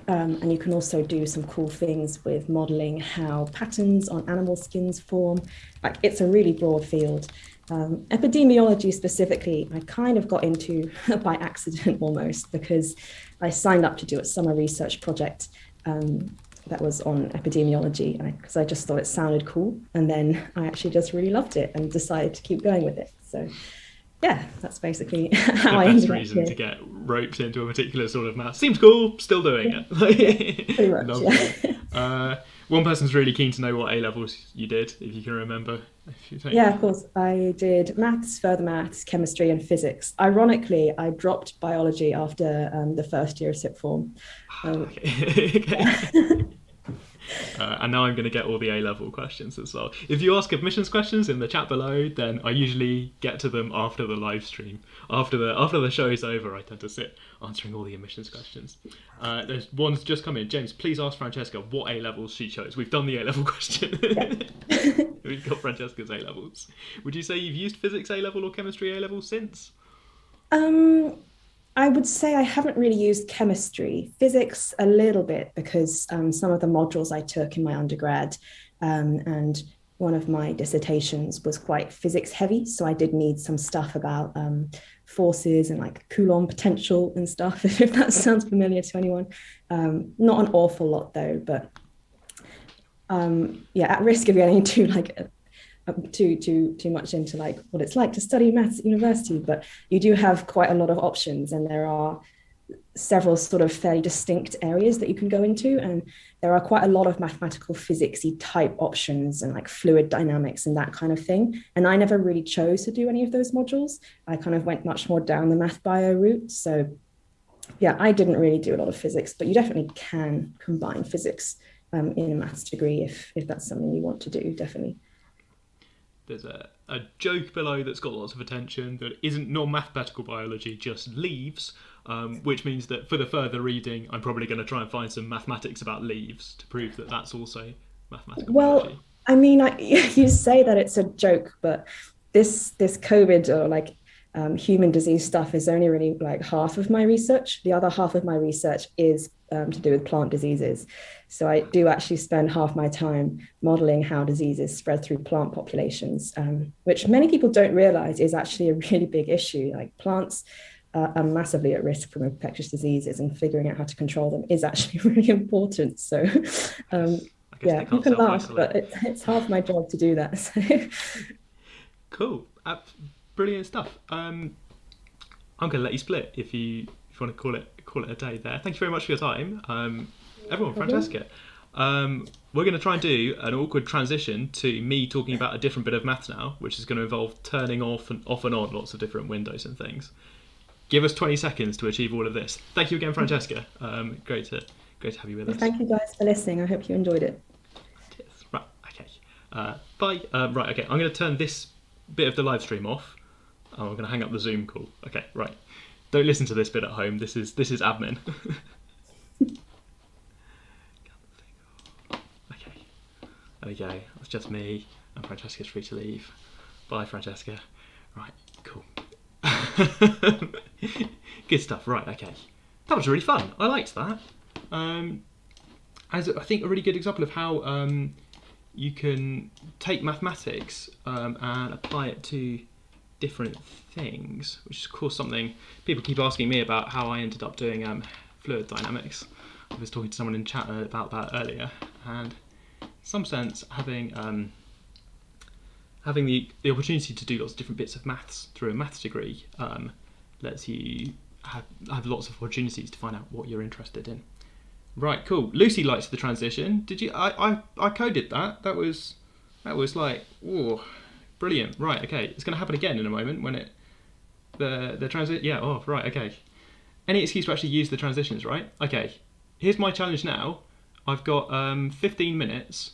And you can also do some cool things with modeling how patterns on animal skins form. Like it's a really broad field. Epidemiology specifically, I kind of got into by accident almost, because I signed up to do a summer research project that was on epidemiology, because I just thought it sounded cool. And then I actually just really loved it and decided to keep going with it. So yeah, that's basically how I ended up reason here. to get roped into a particular sort of math. Seems cool, still doing it. Pretty much, yeah. One person's really keen to know what A levels you did, if you can remember. If you think. Yeah, of course. I did maths, further maths, chemistry, and physics. Ironically, I dropped biology after the first year of sixth form. Okay. And now I'm going to get all the A-level questions as well. If you ask admissions questions in the chat below, then I usually get to them after the live stream. After the show is over, I tend to sit answering all the admissions questions. There's one's just come in. James, please ask Francesca what A-levels she chose. We've done the A-level question. Yeah. We've got Francesca's A-levels. Would you say you've used physics A-level or chemistry A-level since? I would say I haven't really used chemistry, physics a little bit, because some of the modules I took in my undergrad and one of my dissertations was quite physics heavy. So I did need some stuff about forces and like Coulomb potential and stuff, if that sounds familiar to anyone. Not an awful lot though, but yeah, at risk of getting into like too much into like what it's like to study maths at university, but you do have quite a lot of options, and there are several sort of fairly distinct areas that you can go into, and there are quite a lot of mathematical physicsy type options and like fluid dynamics and that kind of thing. And I never really chose to do any of those modules. I kind of went much more down the math bio route. So yeah, I didn't really do a lot of physics, but you definitely can combine physics in a maths degree if that's something you want to do, definitely. There's a joke below that's got lots of attention that isn't non-mathematical biology, just leaves, which means that for the further reading, I'm probably going to try and find some mathematics about leaves to prove that that's also mathematical biology. I mean, you say that it's a joke, but this COVID or like human disease stuff is only really like half of my research. The other half of my research is to do with plant diseases. So I do actually spend half my time modeling how diseases spread through plant populations, which many people don't realize is actually a really big issue. Like plants are massively at risk from infectious diseases, and figuring out how to control them is actually really important. So yeah, you can laugh, but it's half my job to do that. So. Cool. Brilliant stuff. I'm going to let you split if you want to call it a day there. Thank you very much for your time, everyone. Francesca. We're going to try and do an awkward transition to me talking about a different bit of maths now, which is going to involve turning off and on lots of different windows and things. Give us 20 seconds to achieve all of this. Thank you again, Francesca. Great to have you with us. Thank you guys for listening. I hope you enjoyed it. Right. Okay. Bye. Right. Okay. I'm going to turn this bit of the live stream off. I'm going to hang up the Zoom call. Okay, right. Don't listen to this bit at home. This is admin. Okay. There we go. That's just me, and Francesca's free to leave. Bye, Francesca. Right, cool. Good stuff. Right, okay. That was really fun. I liked that. As I think a really good example of how you can take mathematics and apply it to different things, which is of course something people keep asking me about, how I ended up doing fluid dynamics. I was talking to someone in chat about that earlier, and in some sense having the opportunity to do lots of different bits of maths through a maths degree lets you have lots of opportunities to find out what you're interested in. Right, cool. Lucy likes the transition. Did you? I coded that. That was like, whoa, brilliant. Right, okay. It's going to happen again in a moment when the transit. Yeah. Oh, right. Okay. Any excuse to actually use the transitions, right? Okay. Here's my challenge now. I've got 15 minutes,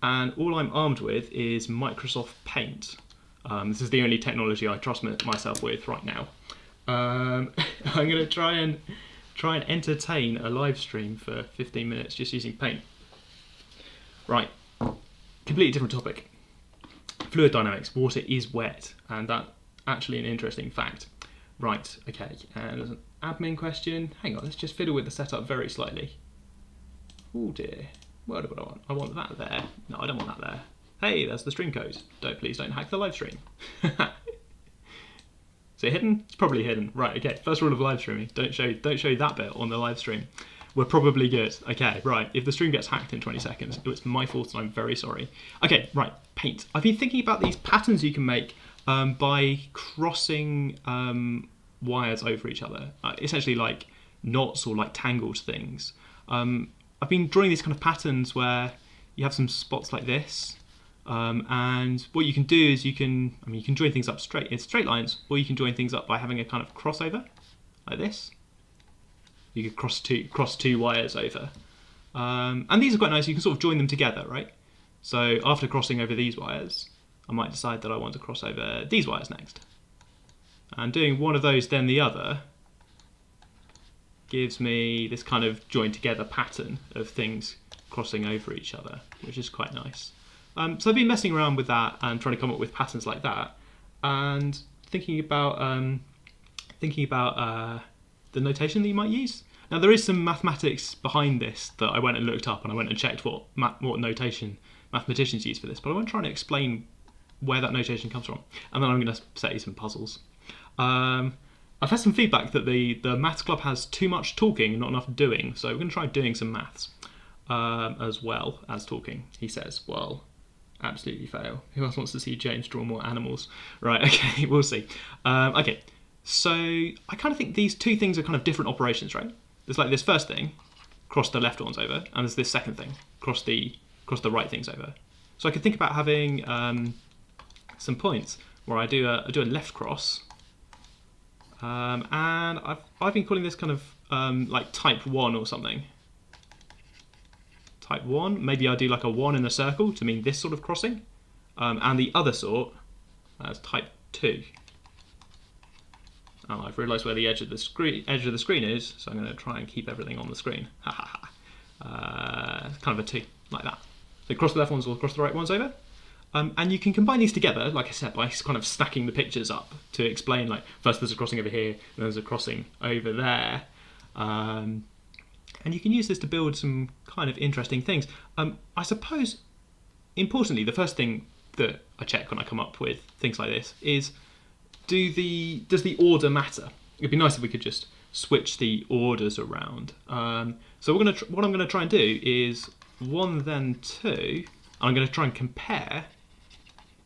and all I'm armed with is Microsoft Paint. This is the only technology I trust myself with right now. I'm going to try and entertain a live stream for 15 minutes just using Paint. Right, completely different topic. Fluid dynamics. Water is wet, and that's actually an interesting fact. Right, okay, and there's an admin question. Hang on, let's just fiddle with the setup very slightly. Oh dear, what do I want? I want that there. No, I don't want that there. Hey, there's the stream code. Please don't hack the live stream. Is it hidden? It's probably hidden. Right, okay. First rule of live streaming, don't show that bit on the live stream. We're probably good. Okay, right. If the stream gets hacked in 20 seconds, it's my fault and I'm very sorry. Okay, right, Paint. I've been thinking about these patterns you can make by crossing wires over each other. Essentially like knots or like tangled things. I've been drawing these kind of patterns where you have some spots like this. And what you can do is you can join things up in straight lines, or you can join things up by having a kind of crossover, like this. You could cross two wires over, and these are quite nice. You can sort of join them together, right? So after crossing over these wires, I might decide that I want to cross over these wires next, and doing one of those then the other gives me this kind of joined together pattern of things crossing over each other, which is quite nice. So I've been messing around with that and trying to come up with patterns like that, and thinking about the notation that you might use. Now there is some mathematics behind this that I went and looked up, and I went and checked what notation mathematicians use for this. But I want to try and explain where that notation comes from, and then I'm going to set you some puzzles. I've had some feedback that the maths club has too much talking and not enough doing, so we're going to try doing some maths as well as talking. He says, well. Absolutely fail. Who else wants to see James draw more animals? Right, okay, we'll see. Okay, so I kind of think these two things are kind of different operations, right? There's like this first thing, cross the left ones over, and there's this second thing, cross the right things over. So I could think about having some points where I do a left cross, and I've been calling this kind of like type 1 or something. Type 1, maybe I do like a 1 in a circle to mean this sort of crossing, and the other sort as type 2. And I've realised where the edge of the screen is, so I'm going to try and keep everything on the screen. Ha ha ha. Kind of a 2, like that. So cross the left ones or cross the right ones over. And you can combine these together, like I said, by kind of stacking the pictures up to explain, like, first there's a crossing over here, and then there's a crossing over there. And you can use this to build some kind of interesting things. I suppose, importantly, the first thing that I check when I come up with things like this is, does the order matter? It'd be nice if we could just switch the orders around. So what I'm going to try and do is 1 then 2, and I'm going to try and compare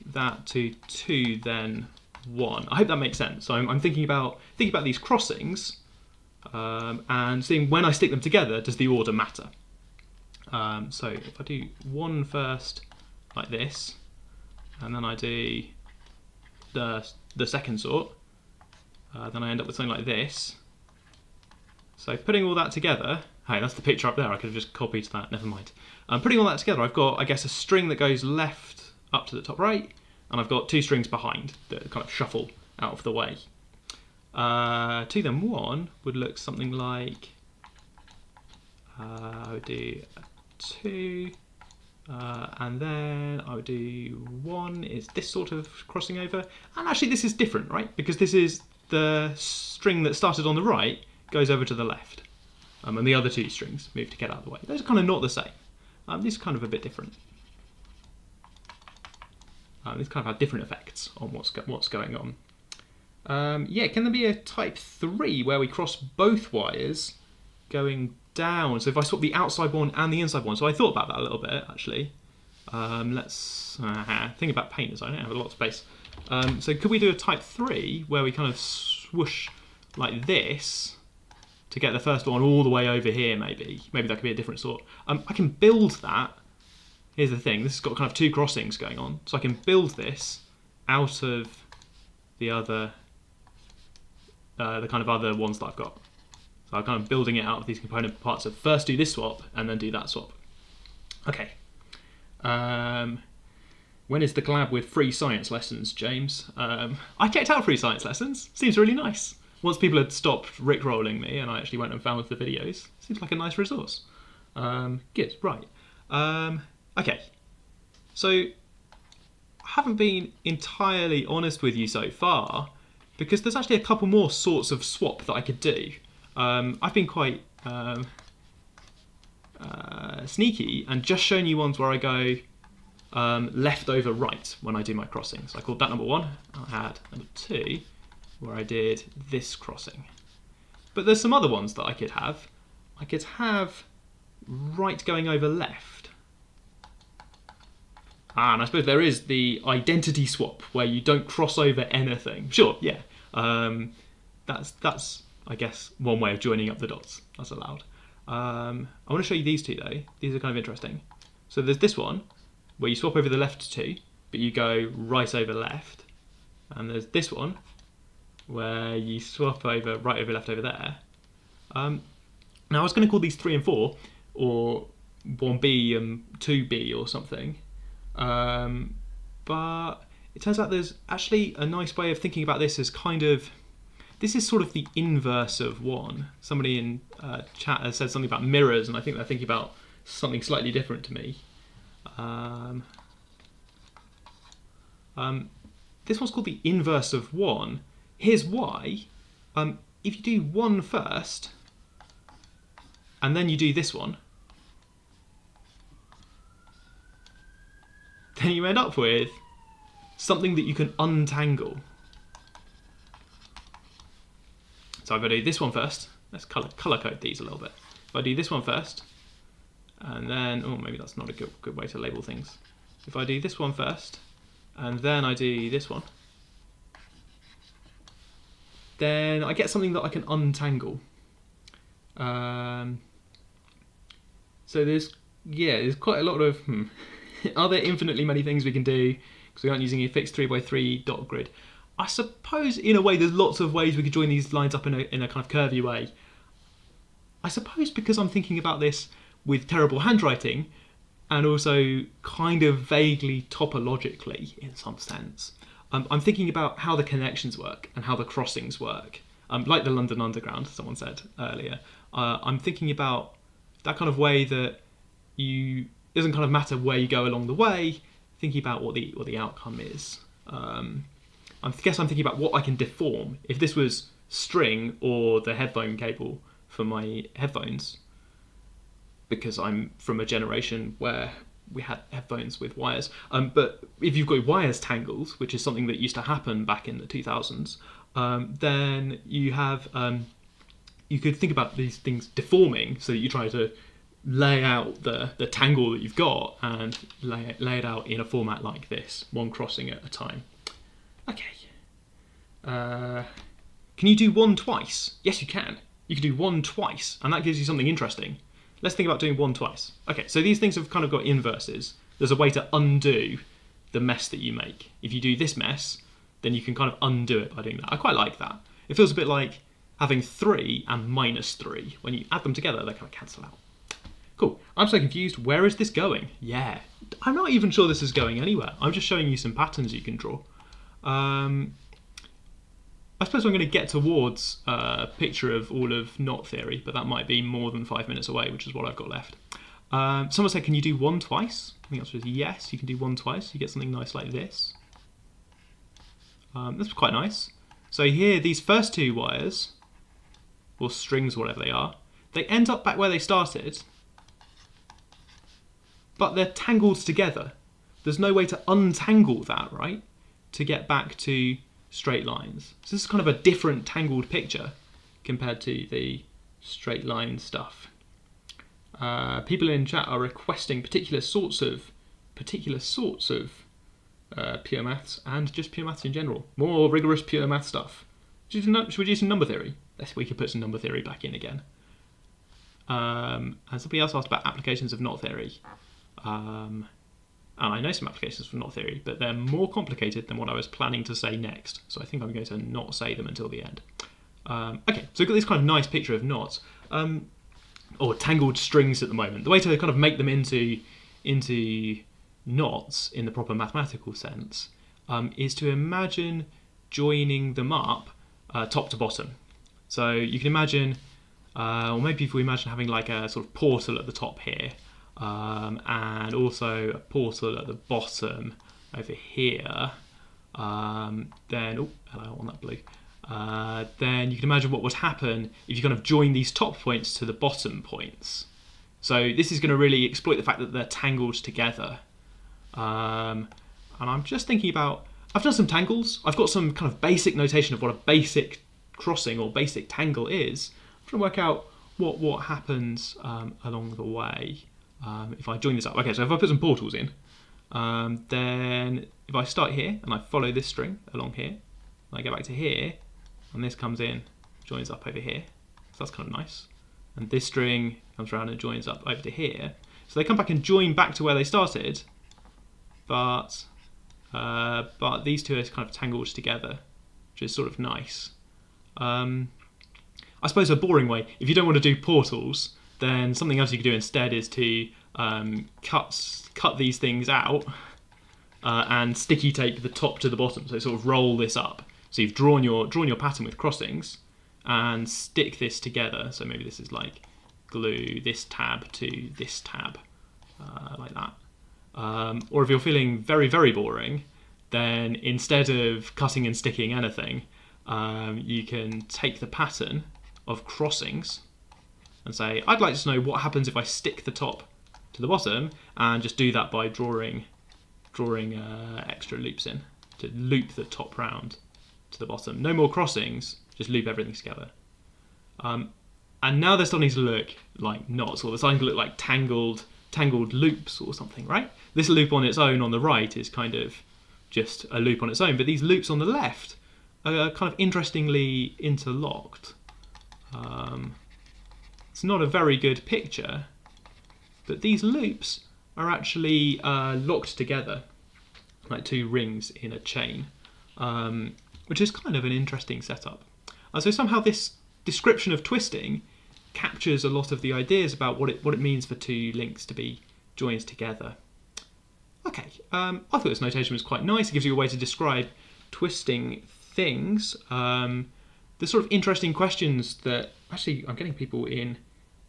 that to 2 then 1. I hope that makes sense. So I'm thinking about these crossings. And seeing when I stick them together, does the order matter? So if I do 1 first, like this, and then I do the second sort, then I end up with something like this. So putting all that together, hey, that's the picture up there. I could have just copied that. Never mind. Putting all that together, I've got, I guess, a string that goes left up to the top right, and I've got 2 strings behind that kind of shuffle out of the way. 2 then 1 would look something like, I would do 2, and then I would do 1 is this sort of crossing over. And actually this is different, right? Because this is the string that started on the right goes over to the left. And the other 2 strings move to get out of the way. Those are kind of not the same. These are kind of a bit different. These kind of have different effects on what's going on. Yeah, can there be a type 3 where we cross both wires going down? So if I swap the outside one and the inside one, so I thought about that a little bit actually. Let's think about Paint as I don't have a lot of space. So could we do a type 3 where we kind of swoosh like this to get the first one all the way over here, maybe that could be a different sort. I can build that. Here's the thing, this has got kind of two crossings going on, so I can build this out of the other, the kind of other ones that I've got. So I'm kind of building it out of these component parts of first do this swap and then do that swap. Okay. When is the collab with free science lessons, James? I checked out free science lessons. Seems really nice. Once people had stopped rickrolling me and I actually went and found the videos, seems like a nice resource. Good, right. Okay. So I haven't been entirely honest with you so far because there's actually a couple more sorts of swap that I could do. I've been quite sneaky and just shown you ones where I go left over right when I do my crossings. I called that number 1. I had number 2 where I did this crossing. But there's some other ones that I could have. I could have right going over left. And I suppose there is the identity swap where you don't cross over anything. Sure, yeah. That's I guess one way of joining up the dots. That's allowed. I want to show you these two though. These are kind of interesting. So there's this one where you swap over the left 2, but you go right over left. And there's this one where you swap over right over left over there. Now I was going to call these 3 and 4, or 1B and 2B or something. But it turns out there's actually a nice way of thinking about this as kind of, this is sort of the inverse of 1. Somebody in chat has said something about mirrors, and I think they're thinking about something slightly different to me. This one's called the inverse of 1. Here's why. If you do 1 first, and then you do this one, then you end up with something that you can untangle. So if I do this one first, let's colour code these a little bit. If I do this one first, and then, oh, maybe that's not a good way to label things. If I do this one first, and then I do this one, then I get something that I can untangle. So there's quite a lot of, are there infinitely many things we can do because we aren't using a fixed 3x3 dot grid? I suppose in a way there's lots of ways we could join these lines up in a kind of curvy way. I suppose because I'm thinking about this with terrible handwriting and also kind of vaguely topologically in some sense. I'm thinking about how the connections work and how the crossings work. Like the London Underground, someone said earlier. I'm thinking about that kind of way that it doesn't kind of matter where you go along the way, thinking about what the outcome is. I guess I'm thinking about what I can deform. If this was string or the headphone cable for my headphones, because I'm from a generation where we had headphones with wires. But if you've got wires tangled, which is something that used to happen back in the 2000s, then you have you could think about these things deforming, so that you try to lay out the tangle that you've got and lay it out in a format like this, 1 crossing at a time. Okay. Can you do 1 twice? Yes, you can. You can do 1 twice, and that gives you something interesting. Let's think about doing 1 twice. Okay, so these things have kind of got inverses. There's a way to undo the mess that you make. If you do this mess, then you can kind of undo it by doing that. I quite like that. It feels a bit like having 3 and -3. When you add them together, they kind of cancel out. Cool. I'm so confused. Where is this going? Yeah. I'm not even sure this is going anywhere. I'm just showing you some patterns you can draw. I suppose I'm going to get towards a picture of all of knot theory, but that might be more than 5 minutes away, which is what I've got left. Someone said, can you do 1 twice? I think the answer is yes, you can do 1 twice. You get something nice like this. That's quite nice. So here, these first 2 wires, or strings, whatever they are, they end up back where they started, but they're tangled together. There's no way to untangle that, right? To get back to straight lines. So this is kind of a different tangled picture compared to the straight line stuff. People in chat are requesting particular sorts of pure maths and just pure maths in general. More rigorous pure math stuff. Should we do some number theory? We could put some number theory back in again. And somebody else asked about applications of knot theory. And I know some applications for knot theory, but they're more complicated than what I was planning to say next. So I think I'm going to not say them until the end. Okay, so we've got this kind of nice picture of knots, or tangled strings at the moment. The way to kind of make them into knots in the proper mathematical sense is to imagine joining them up top to bottom. So you can imagine, or maybe if we imagine having like a sort of portal at the top here, and also a portal at the bottom over here, then, oh, hello on that blue. Then you can imagine what would happen if you kind of join these top points to the bottom points. So this is going to really exploit the fact that they're tangled together. And I'm just thinking about, I've done some tangles. I've got some kind of basic notation of what a basic crossing or basic tangle is. I'm trying to work out what happens along the way if I join this up. Okay, so if I put some portals in, then if I start here and I follow this string along here, and I go back to here, and this comes in, joins up over here. So that's kind of nice. And this string comes around and joins up over to here. So they come back and join back to where they started, but these two are kind of tangled together, which is sort of nice. I suppose a boring way, if you don't want to do portals, then something else you could do instead is to cut these things out and sticky tape the top to the bottom, so sort of roll this up. So you've drawn your pattern with crossings and stick this together. So maybe this is like glue this tab to this tab, like that. Or if you're feeling very, very boring, then instead of cutting and sticking anything, you can take the pattern of crossings and say, I'd like to know what happens if I stick the top to the bottom, and just do that by drawing extra loops in to loop the top round to the bottom. No more crossings, just loop everything together. And now they're starting to look like knots, or they're starting to look like tangled loops or something, right? This loop on its own on the right is kind of just a loop on its own, but these loops on the left are kind of interestingly interlocked. It's not a very good picture, but these loops are actually locked together like two rings in a chain, which is kind of an interesting setup. So somehow this description of twisting captures a lot of the ideas about what it means for two links to be joined together. Okay, I thought this notation was quite nice. It gives you a way to describe twisting things. The sort of interesting questions that actually I'm getting people in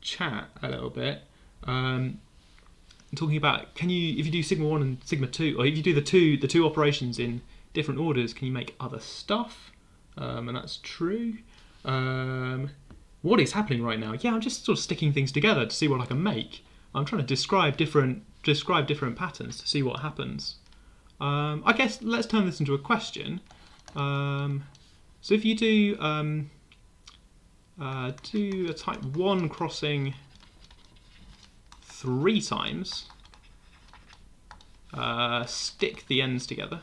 chat a little bit. Talking about, if you do sigma 1 and sigma 2, or if you do the two operations in different orders, can you make other stuff? And that's true. What is happening right now? Yeah, I'm just sort of sticking things together to see what I can make. I'm trying to describe different patterns to see what happens. I guess let's turn this into a question. So if you do a type 1 crossing 3 times, stick the ends together,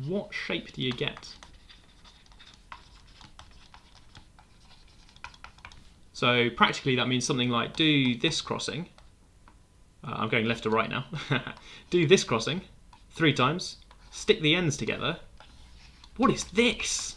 what shape do you get? So practically that means something like do this crossing, I'm going left to right now, do this crossing 3 times, stick the ends together. What is this?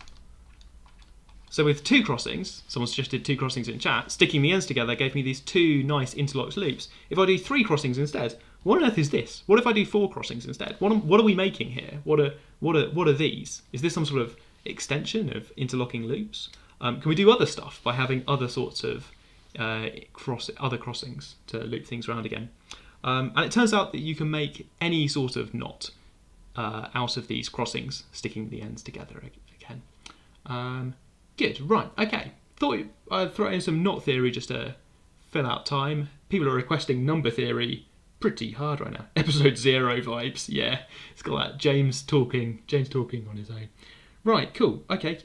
So with 2 crossings, someone suggested 2 crossings in chat, sticking the ends together gave me these 2 nice interlocked loops. If I do 3 crossings instead, what on earth is this? What if I do 4 crossings instead? What are we making here? What are these? Is this some sort of extension of interlocking loops? Can we do other stuff by having other sorts of other crossings to loop things around again? And it turns out that you can make any sort of knot out of these crossings, sticking the ends together again. Good, right, okay. Thought I'd throw in some knot theory just to fill out time. People are requesting number theory pretty hard right now. Episode 0 vibes, yeah. It's got that James talking on his own. Right, cool, okay.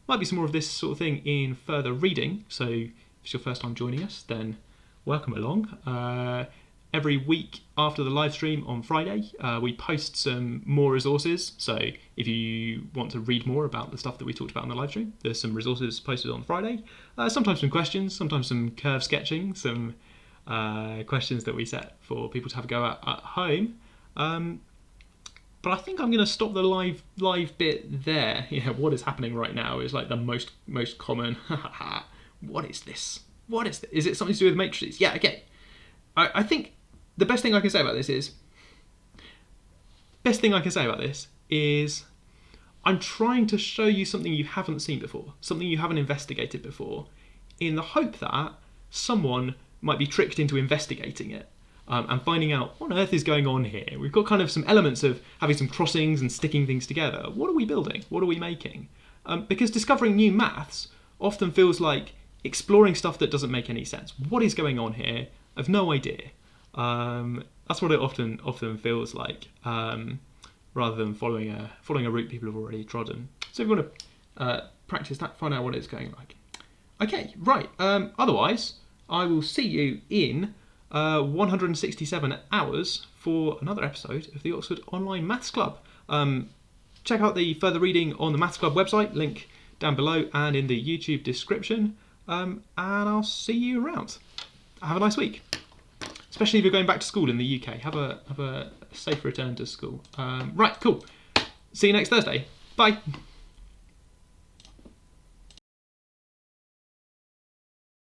Might be some more of this sort of thing in further reading, so if it's your first time joining us, then welcome along. every week after the live stream on Friday, we post some more resources. So if you want to read more about the stuff that we talked about on the live stream, there's some resources posted on Friday. Sometimes some questions, sometimes some curve sketching, some questions that we set for people to have a go at home. But I think I'm going to stop the live bit there. Yeah, what is happening right now is like the most common. What is this? What is this? Is it something to do with matrices? Yeah, okay. I think the best thing I can say about this is I'm trying to show you something you haven't seen before, something you haven't investigated before, in the hope that someone might be tricked into investigating it. And finding out what on earth is going on here. We've got kind of some elements of having some crossings and sticking things together. What are we building? What are we making? Because discovering new maths often feels like exploring stuff that doesn't make any sense. What is going on here? I've no idea. That's what it often feels like, rather than following a route people have already trodden. So if you want to practice that, find out what it's going like. Okay, right. Otherwise, I will see you in 167 hours for another episode of the Oxford Online Maths Club. Check out the further reading on the Maths Club website, link down below and in the YouTube description. And I'll see you around. Have a nice week. Especially if you're going back to school in the UK. Have a safe return to school. Right, cool. See you next Thursday. Bye.